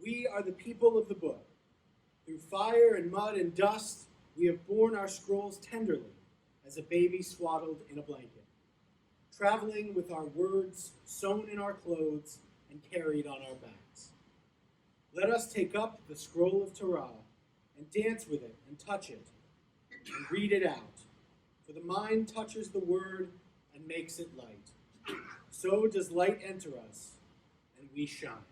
we are the people of the book. Through fire and mud and dust, we have borne our scrolls tenderly, as a baby swaddled in a blanket, traveling with our words sewn in our clothes and carried on our backs. Let us take up the scroll of Torah and dance with it and touch it and read it out. For the mind touches the word and makes it light. So does light enter us, and we shine.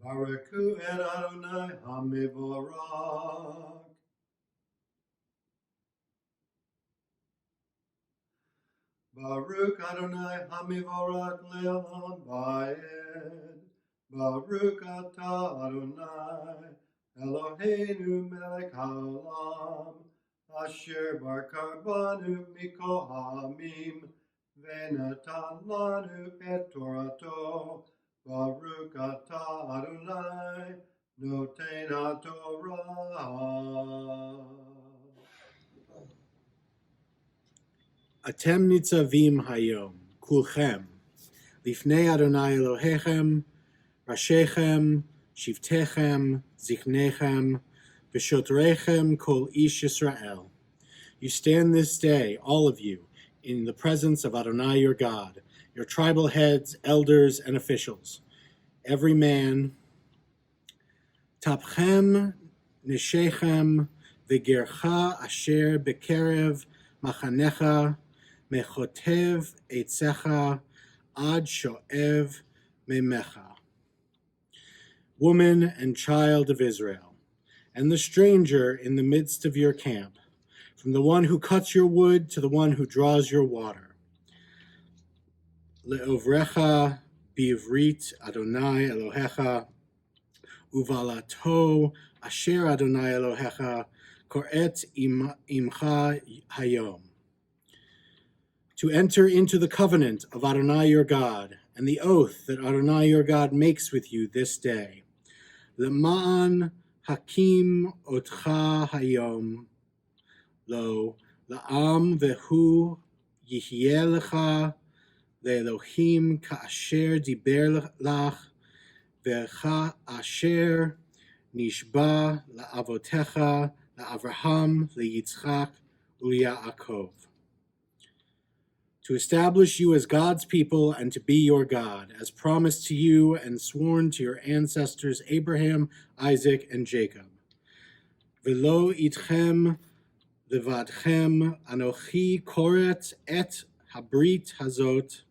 Baruchu et Adonai HaMevorach. Baruch Adonai HaMevorach Le'olam Va'ed. Baruch Atah Adonai Eloheinu Melech HaOlam Asher barakah banu mikol ha'amim, ve'natan lanu et Torato. Baruch atah Adonai, noten haTorah. Atem nitzavim hayom, kulchem, lifnei Adonai Elohechem, rashechem, shivtechem, zichnechem, v'shotrechem kol ish Yisrael. You stand this day, all of you, in the presence of Adonai your God, your tribal heads, elders, and officials. Every man, tapchem neshechem v'gercha asher bekerev machanecha mechotev eitzecha ad shoev memecha. Woman and child of Israel, and the stranger in the midst of your camp, from the one who cuts your wood to the one who draws your water. Le'ovrecha bivrit Adonai Elohecha, uvalato asher Adonai Elohecha koret imcha hayom. To enter into the covenant of Adonai your God, and the oath that Adonai your God makes with you this day. Lema'an hakim otcha hayom, lo la'am vehu yihyeh lecha le'elohim ka'asher diber lach vecha asher nishba la'avotecha la'avraham le'yitzchak u'yaakov. To establish you as God's people and to be your God, as promised to you and sworn to your ancestors Abraham, Isaac, and Jacob. V'lo itchem levadchem anochi koret et habrit hazot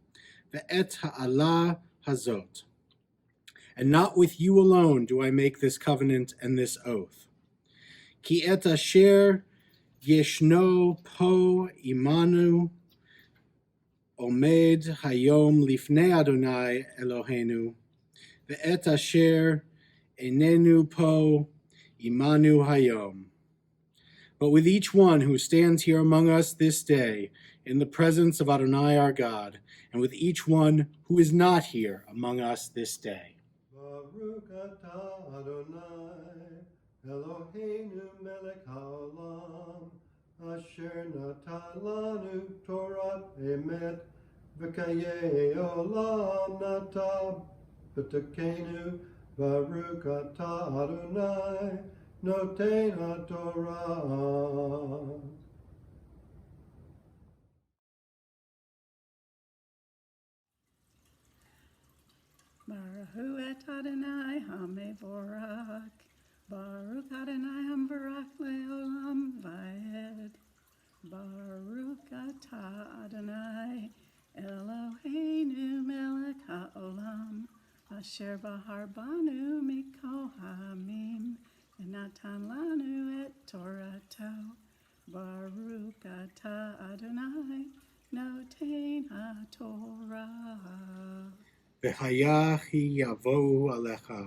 ve'et ha'ala hazot. And not with you alone do I make this covenant and this oath. Ki et asher yeshno po imanu Omed hayom lifnei Adonai Eloheinu, ve'et asher enenu po imanu hayom. But with each one who stands here among us this day, in the presence of Adonai our God, and with each one who is not here among us this day. Baruch atah Adonai, Eloheinu melech haolam, asher natan lanu Torah emet, v'kayei olam nata b'tekenu. Baruch atah Adonai, noten haTorah. Baruch et Adonai hamevorak, Baruch Adonai hamvarak leolam vaed. Baruch atah Adonai Eloheinu melech haolam, asher bahar banu mikol ha'amim, v'natan lanu et Torato. Baruch atah Adonai noten haTorah. V'haya hi yavohu alecha,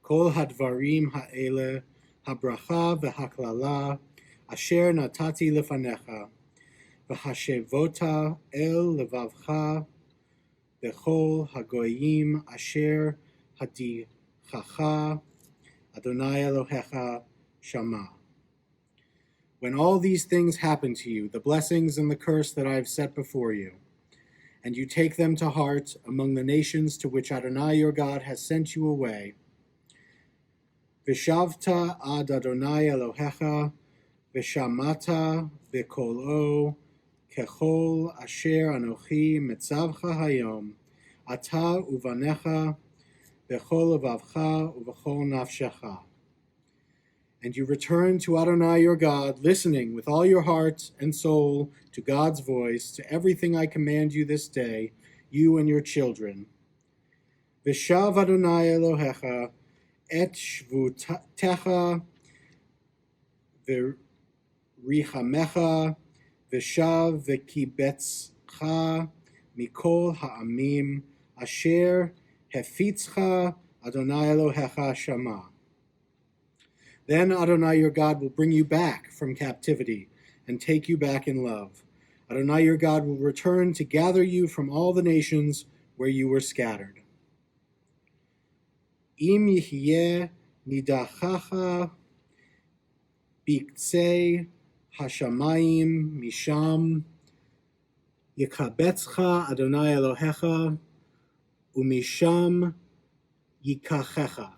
kol hadvarim ha'ele, habracha v'haklala, asher natati lefanecha, v'hashevota el levavcha, v'chol hagoyim asher hadichacha, Adonai Elohecha shama. When all these things happen to you, the blessings and the curse that I have set before you, and you take them to heart among the nations to which Adonai your God has sent you away, V'shavta ad Adonai Elohecha, v'shamata v'kolo, kechol asher anochi metzavcha hayom, ata uvanecha, v'chol levavcha uv'chol nafshecha. And you return to Adonai your God, listening with all your heart and soul to God's voice, to everything I command you this day, you and your children. V'shav Adonai Elohecha et shvutecha v'richamecha v'shav v'kibetzcha mikol ha'amim asher hefitzcha Adonai Elohecha shama. Then Adonai your God will bring you back from captivity and take you back in love. Adonai your God will return to gather you from all the nations where you were scattered. Im yihyeh nidachacha biktzei hashamayim misham yikabetzcha Adonai Elohecha umisham yikachecha.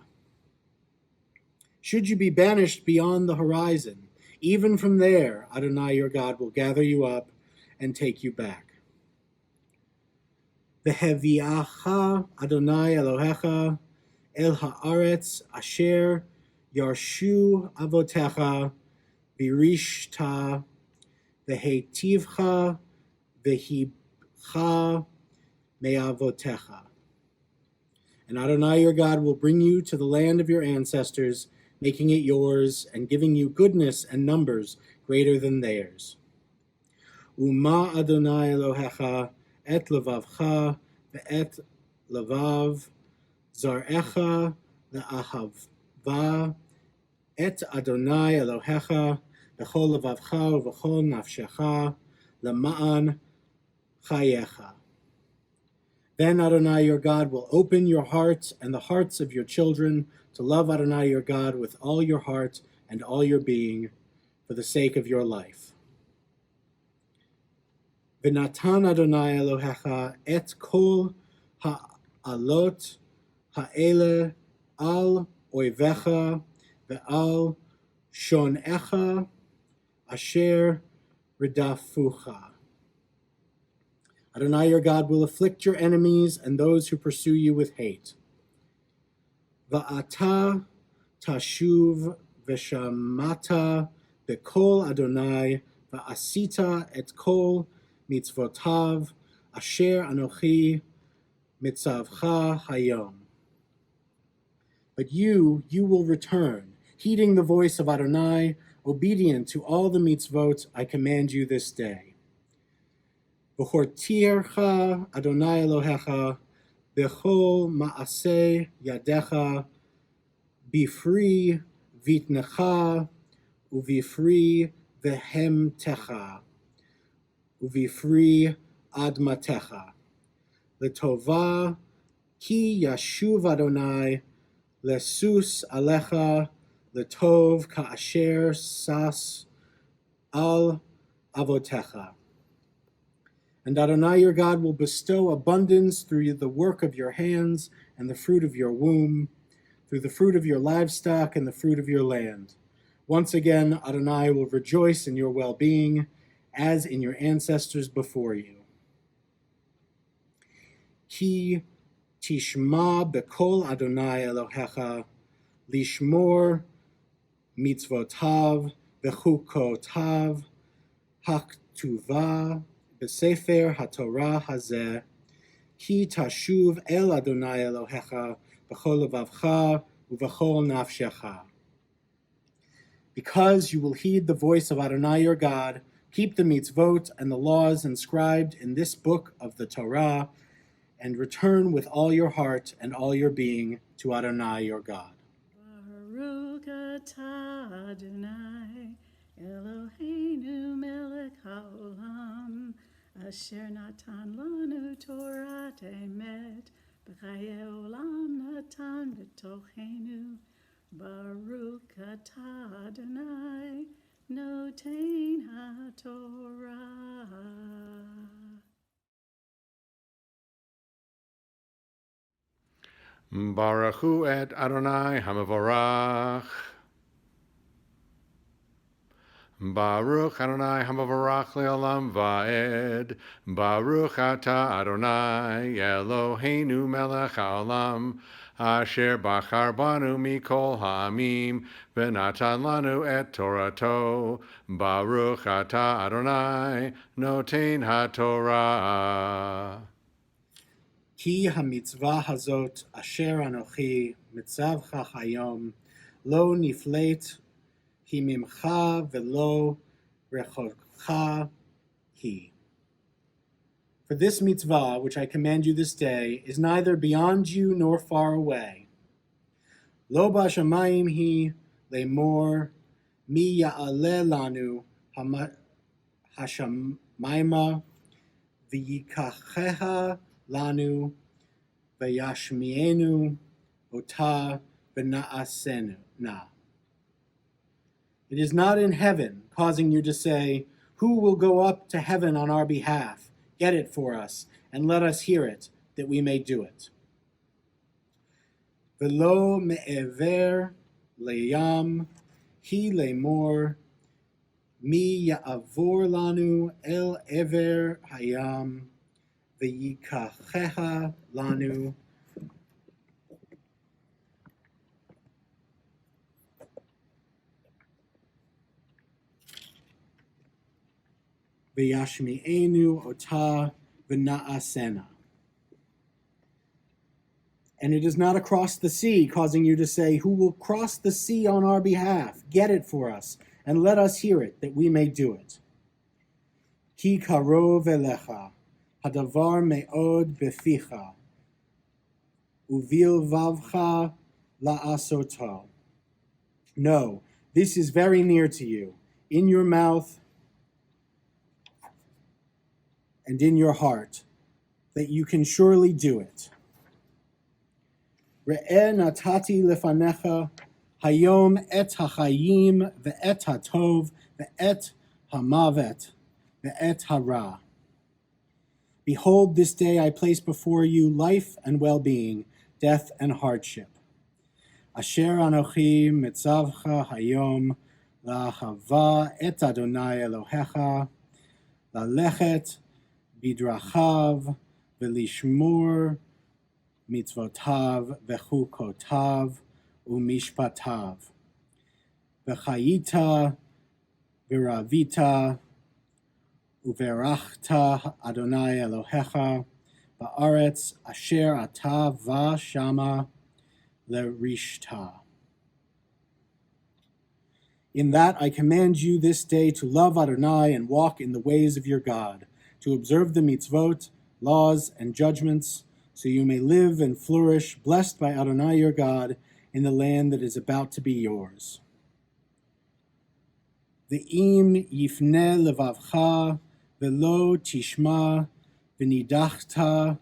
Should you be banished beyond the horizon, even from there, Adonai your God will gather you up and take you back. V'heviacha Adonai Elohecha el haaretz asher yarshu avotecha v'rishta v'heitivcha v'hibcha me'avotecha. And Adonai your God will bring you to the land of your ancestors, making it yours and giving you goodness and numbers greater than theirs. Uma Adonai Elohecha et levavcha ve'et levav zarecha le'ahavva et Adonai Elohecha b'chol levavcha u'v'chol nafshecha lema'an chayecha. Then Adonai your God will open your heart and the hearts of your children to love Adonai your God with all your heart and all your being for the sake of your life. V'natan Adonai Elohecha et kol ha'alot ha'ele al oivecha ve'al shonecha asher ridafucha. Adonai your God will afflict your enemies and those who pursue you with hate. Va'ata tashuv v'shamata bekol Adonai va'asita et kol mitzvotav asher anochi mitzavcha hayom. But you will return, heeding the voice of Adonai, obedient to all the mitzvot I command you this day. V'hortircha Adonai Elohecha b'chol ma'aseh yadecha b'fri vitnecha u'v'fri vehemtecha u'v'fri admatecha l'tova ki yashuv Adonai lesus alecha l'tov ka'asher sas al avotecha. And Adonai your God will bestow abundance through the work of your hands and the fruit of your womb, through the fruit of your livestock and the fruit of your land. Once again, Adonai will rejoice in your well-being, as in your ancestors before you. Ki tishma bekol Adonai Elohecha lishmor mitzvotav v'chukotav haktuva b'sefer haTorah hazeh ki tashuv el Adonai Elohecha b'chol levavcha u'v'chol nafshecha. Because you will heed the voice of Adonai your God, keep the mitzvot and the laws inscribed in this book of the Torah, and return with all your heart and all your being to Adonai your God. Baruch atah Adonai Eloheinu melech haolam asher natan lanu Torah emet b'chayei olam natan b'tochenu. Baruch atah Adonai noten haTorah. Baruch hu et Adonai hamavorach. Baruch Adonai hamavorach le'olam va'ed. Baruch atah Adonai Eloheinu melech haolam asher bachar banu mikol ha'amim v'natan lanu et Torato. Baruch atah Adonai noten haTorah. Ki hamitzvah hazot asher anochi mitzavcha hayom lo nifleit hi mimcha velo rechocha hi. For this mitzvah, which I command you this day, is neither beyond you nor far away. Lo b'shamayim hi lemor mi ya'aleh lanu Hashamayma v'yikacheha lanu v'yashmienu ota v'naasenu na. It is not in heaven, causing you to say, "Who will go up to heaven on our behalf? Get it for us, and let us hear it, that we may do it." V'lo me'ever leyam hi lemor mi ya'avor lanu el ever hayam v'yikacheha lanu v'yashmi'enu ota v'na'asena. And it is not across the sea, causing you to say, "Who will cross the sea on our behalf? Get it for us, and let us hear it, that we may do it." Ki karov elecha, hadavar me'od beficha, uvilvavcha la'asoto. No, this is very near to you, in your mouth and in your heart, that you can surely do it. Re'eh natati lefanecha hayom et hachayim ve'et hatov ve'et hamavet ve'et hara. Behold, this day I place before you life and well-being, death and hardship. Asher anochi mitzavcha hayom la'ahava et Adonai Elohecha lalechet bidrachav v'lishmor mitzvotav v'chukotav u'mishpatav v'chayita v'ravita u'verachta Adonai Elohecha ba'aretz asher ata v'shama lerishta. In that I command you this day to love Adonai and walk in the ways of your God, to observe the mitzvot, laws, and judgments, so you may live and flourish, blessed by Adonai your God, in the land that is about to be yours. Ve'im yifne levavcha, ve'lo tishma, v'nidachta,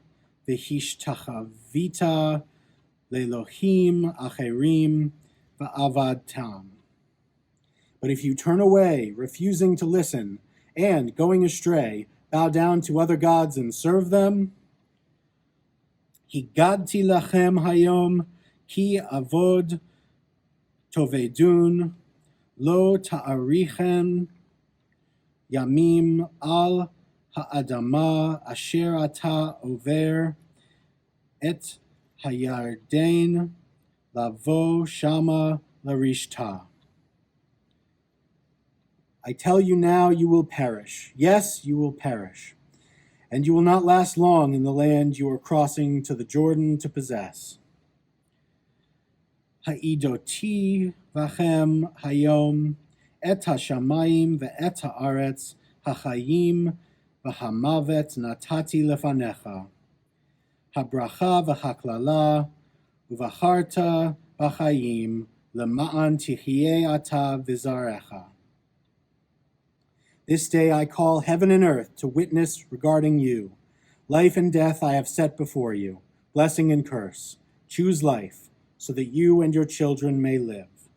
v'hishtachavita, le'elohim acherim, va'avadtam. But if you turn away, refusing to listen, and, going astray, bow down to other gods and serve them, Higadti lachem hayom ki avod tovedun lo ta'arichen yamim al ha'adama asher ata over et hayarden lavo shama larishta. I tell you now, you will perish. Yes, you will perish. And you will not last long in the land you are crossing to the Jordan to possess. Ha'idoti v'chem hayom et hashamayim ve'et ha'aretz hachayim v'hamavet natati lefanecha. Habracha v'haklala uvacharta b'chayim lema'an tichye ata v'zarecha. This day I call heaven and earth to witness regarding you. Life and death I have set before you, blessing and curse. Choose life, so that you and your children may live.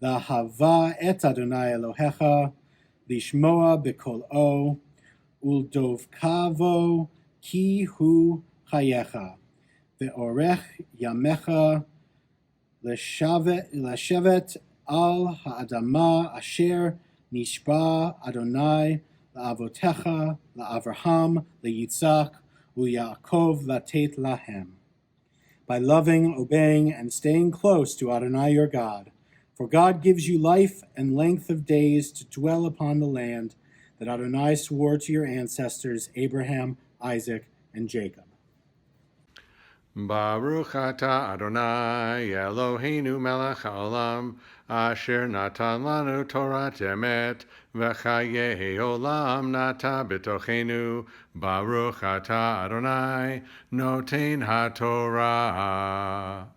La'ahava et Adonai Elohecha, lishmoa b'kol'o, uldovkavo ki hu chayecha, ve'orech yamecha leshevet al ha'adama asher Nishba Adonai la'avotecha la'Avraham leYitzchak u'Yaakov latet lahem. By loving, obeying, and staying close to Adonai your God, for God gives you life and length of days to dwell upon the land that Adonai swore to your ancestors Abraham, Isaac, and Jacob. Baruch atah Adonai Eloheinu melech haolam asher natan lanu Torat emet v'chayei olam nata b'tochenu. Baruch atah Adonai noten haTorah.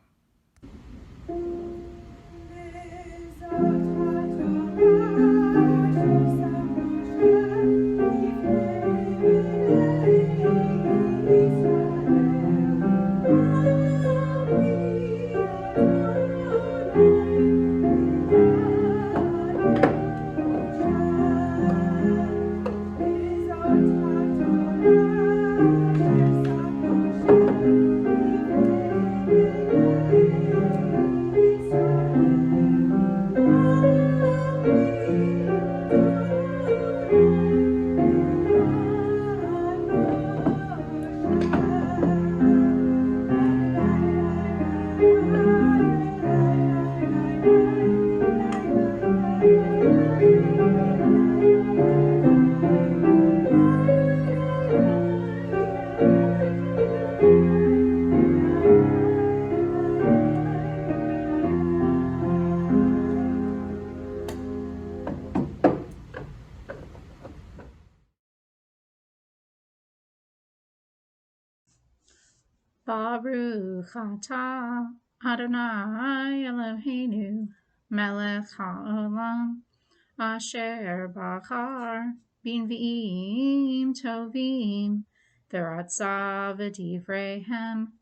Baruch atah Adonai Eloheinu melech haolam asher bachar b'nvi'im tovim v'ratza v'divreihem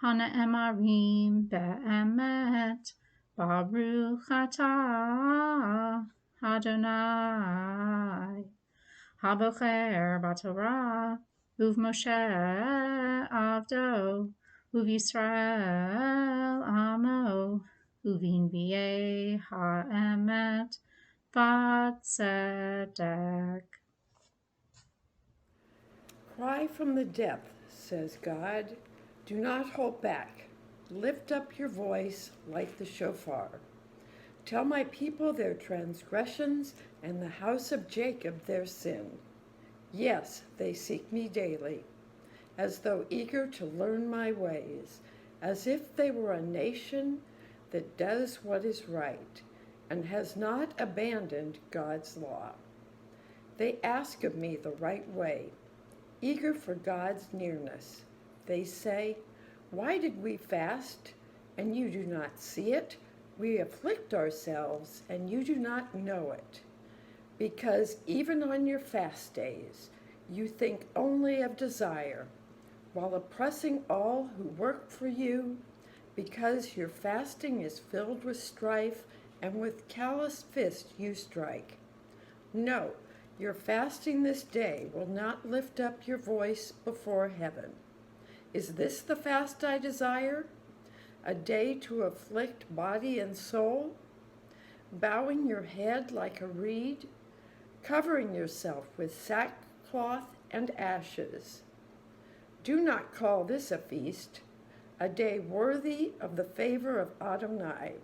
hana'emarim be'emet Baruch atah Adonai Habocher b'Torah uv Moshe avdo uv Yisrael amo uv'nvi'ei ha'emet v'tzedek. Cry from the depth, says God. Do not hold back. Lift up your voice like the shofar. Tell my people their transgressions and the house of Jacob their sin. Yes, they seek me daily, as though eager to learn my ways, as if they were a nation that does what is right and has not abandoned God's law. They ask of me the right way, eager for God's nearness. They say, why did we fast and you do not see it? We afflict ourselves and you do not know it. Because even on your fast days, you think only of desire, while oppressing all who work for you, because your fasting is filled with strife, and with callous fist you strike. No, your fasting this day will not lift up your voice before heaven. Is this the fast I desire? A day to afflict body and soul? Bowing your head like a reed, covering yourself with sackcloth and ashes. Do not call this a feast, a day worthy of the favor of Adonai.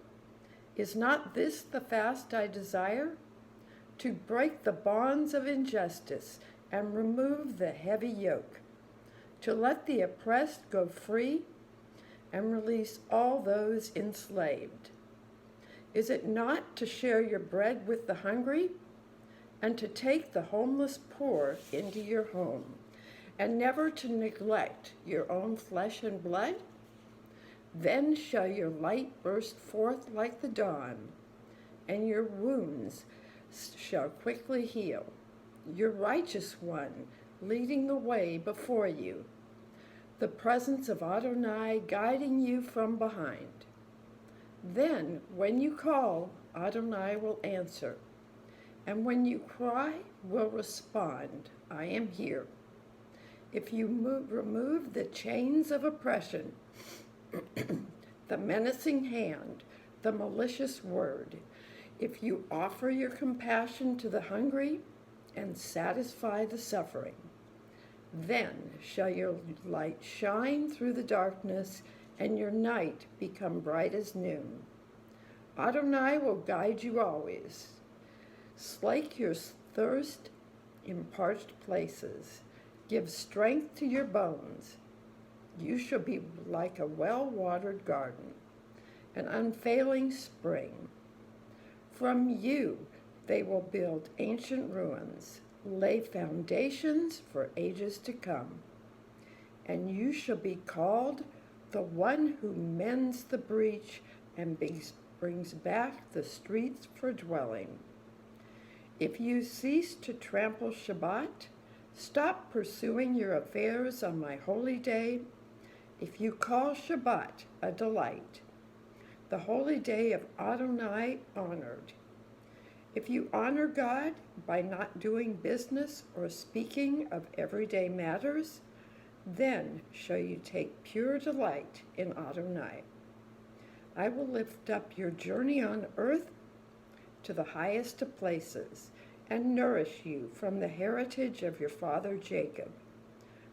Is not this the fast I desire? To break the bonds of injustice and remove the heavy yoke, to let the oppressed go free and release all those enslaved. Is it not to share your bread with the hungry, and to take the homeless poor into your home, and never to neglect your own flesh and blood? Then shall your light burst forth like the dawn, and your wounds shall quickly heal, your righteous one leading the way before you, the presence of Adonai guiding you from behind. Then, when you call, Adonai will answer, and when you cry, will respond, I am here. If you remove the chains of oppression, the menacing hand, the malicious word, if you offer your compassion to the hungry and satisfy the suffering, then shall your light shine through the darkness and your night become bright as noon. Adonai will guide you always. Slake your thirst in parched places. Give strength to your bones. You shall be like a well-watered garden, an unfailing spring. From you they will build ancient ruins, lay foundations for ages to come. And you shall be called the one who mends the breach and brings back the streets for dwelling. If you cease to trample Shabbat, stop pursuing your affairs on my holy day. If you call Shabbat a delight, the holy day of Adonai honored. If you honor God by not doing business or speaking of everyday matters, then shall you take pure delight in Adonai. I will lift up your journey on earth to the highest of places and nourish you from the heritage of your father Jacob.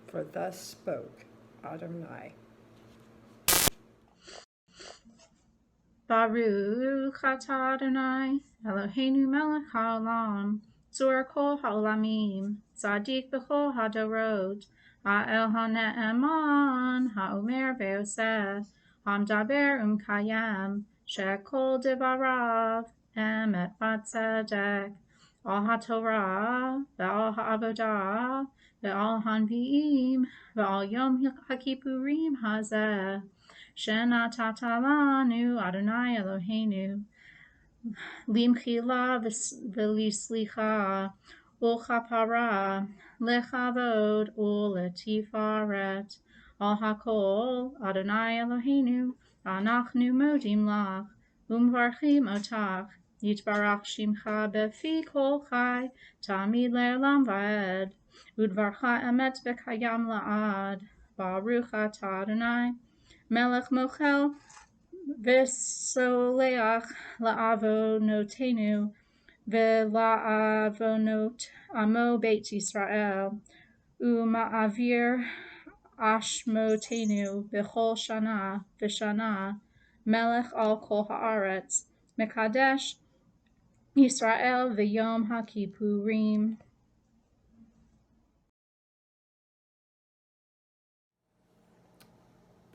For thus spoke Adonai. Baruch atah Adonai Eloheinu melech haolam tzur kol haolamim tzadik b'chol hadorot ha'el ha'ne'eman ha'omer ve'oseh ha'mdaber kayem she'kol devarav emet v'tzedek Al HaTorah, Ve'al HaAvodah, Ve'al Hanvi'im, Ve'al Yom HaKippurim Hazeh, Shenatata lanu Adonai Eloheinu, Limchila V'lislicha, Ulchapara, Lechavod Uletifaret, Al HaKol, Adonai Eloheinu, Anachnu modim lach, Umvarchim otach, Yitbarach Shimcha befi kol chai, Tamid le'olam va'ed, Udvarcha emet v'kayam la'ad, Baruch atah Adonai, Melech mochel, V'soleach la'avonotenu, Ve'la'avonot amo Beit Yisrael, U'ma'avir ashmotenu b'chol shana v'shana, Melech al kol haaretz, Mekadesh Yisrael v'yom HaKippurim.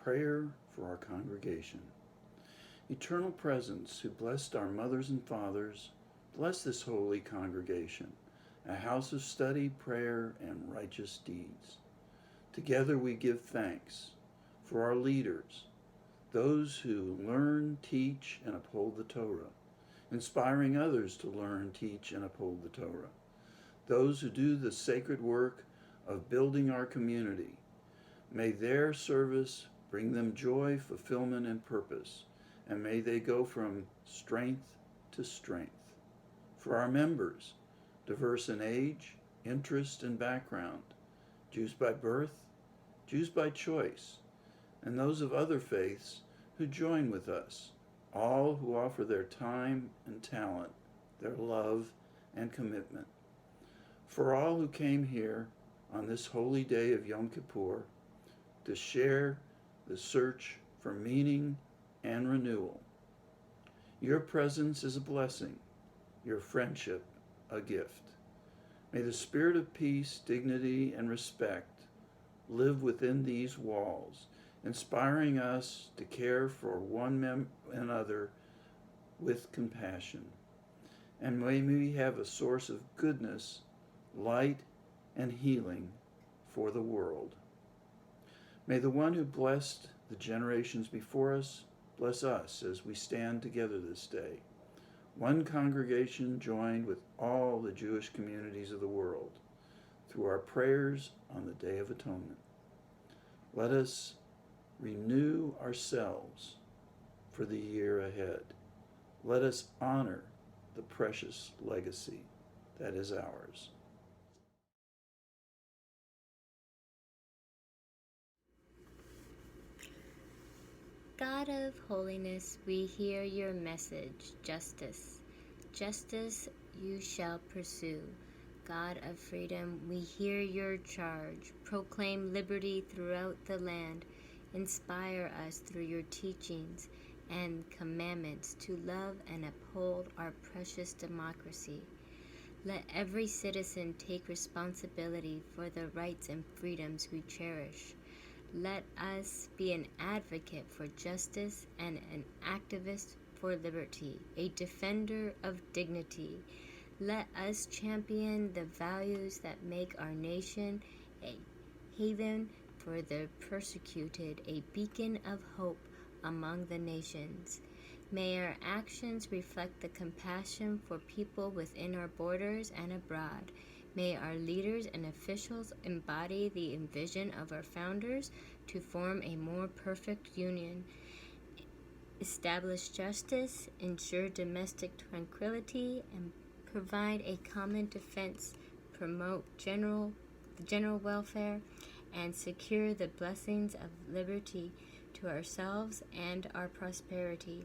Prayer for our congregation. Eternal Presence, who blessed our mothers and fathers, bless this holy congregation, a house of study, prayer, and righteous deeds. Together we give thanks for our leaders, those who learn, teach, and uphold the Torah, inspiring others to learn, teach, and uphold the Torah, those who do the sacred work of building our community. May their service bring them joy, fulfillment, and purpose, and may they go from strength to strength. For our members, diverse in age, interest, and background, Jews by birth, Jews by choice, and those of other faiths who join with us, all who offer their time and talent, their love and commitment. For all who came here on this holy day of Yom Kippur to share the search for meaning and renewal. Your presence is a blessing, your friendship a gift. May the spirit of peace, dignity, and respect live within these walls, inspiring us to care for one another with compassion. And may we have a source of goodness, light, and healing for the world. May the one who blessed the generations before us bless us as we stand together this day, one congregation joined with all the Jewish communities of the world through our prayers on the Day of Atonement. Let us renew ourselves for the year ahead. Let us honor the precious legacy that is ours. God of holiness, we hear your message, justice. Justice you shall pursue. God of freedom, we hear your charge. Proclaim liberty throughout the land. Inspire us through your teachings and commandments to love and uphold our precious democracy. Let every citizen take responsibility for the rights and freedoms we cherish. Let us be an advocate for justice and an activist for liberty, a defender of dignity. Let us champion the values that make our nation a haven for the persecuted, a beacon of hope among the nations. May our actions reflect the compassion for people within our borders and abroad. May our leaders and officials embody the vision of our founders to form a more perfect union, establish justice, ensure domestic tranquility, and provide a common defense, promote the general welfare, and secure the blessings of liberty to ourselves and our prosperity.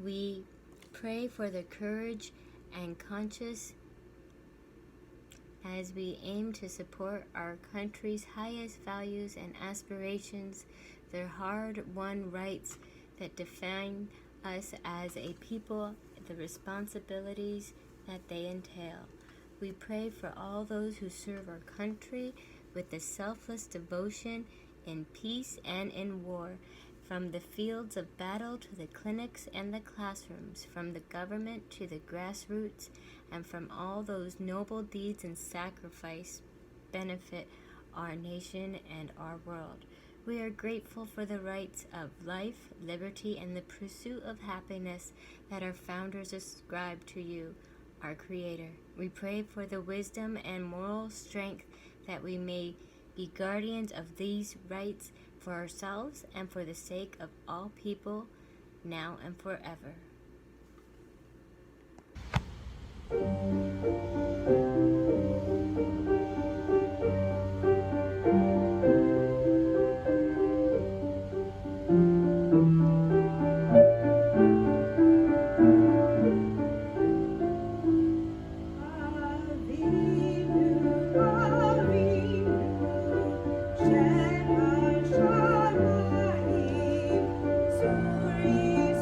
We pray for the courage and conscience as we aim to support our country's highest values and aspirations, their hard-won rights that define us as a people, the responsibilities that they entail. We pray for all those who serve our country with the selfless devotion in peace and in war, from the fields of battle to the clinics and the classrooms, from the government to the grassroots, and from all those noble deeds and sacrifice benefit our nation and our world. We are grateful for the rights of life, liberty, and the pursuit of happiness that our founders ascribed to you, our Creator. We pray for the wisdom and moral strength that we may be guardians of these rights for ourselves and for the sake of all people, now and forever.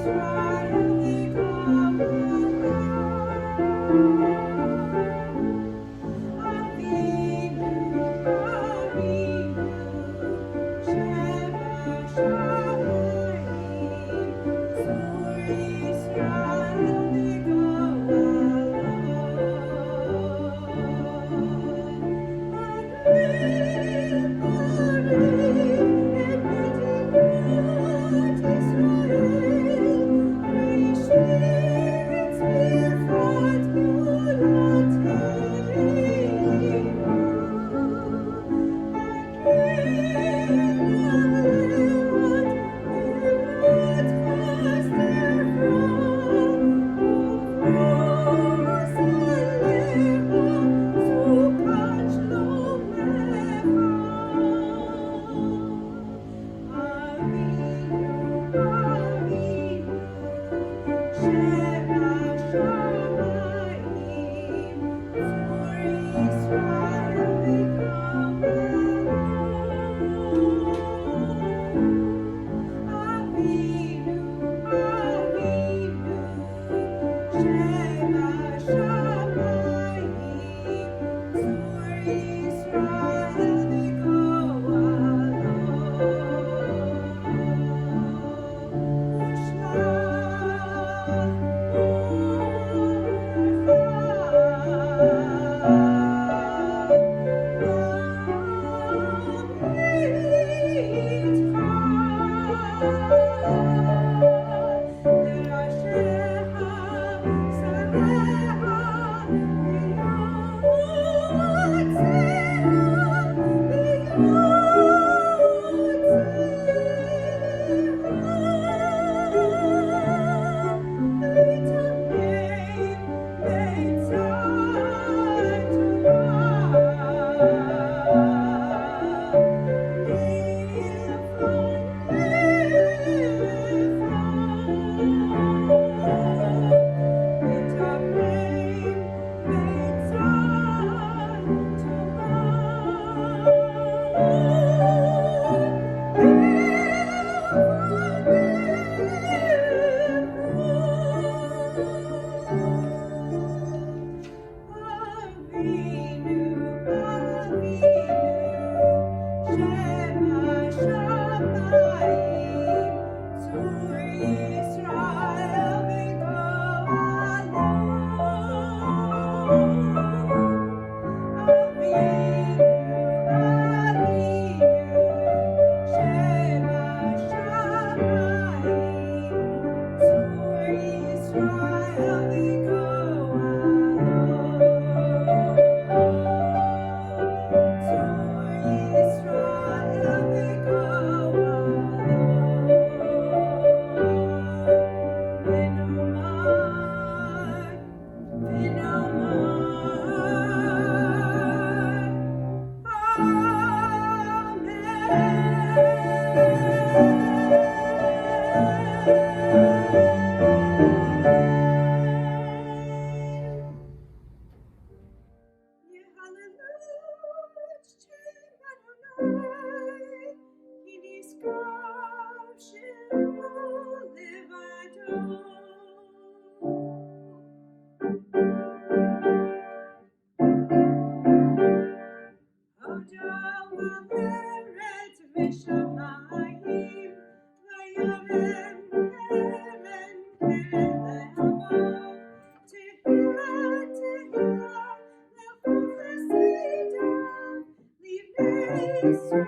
Israel Israel.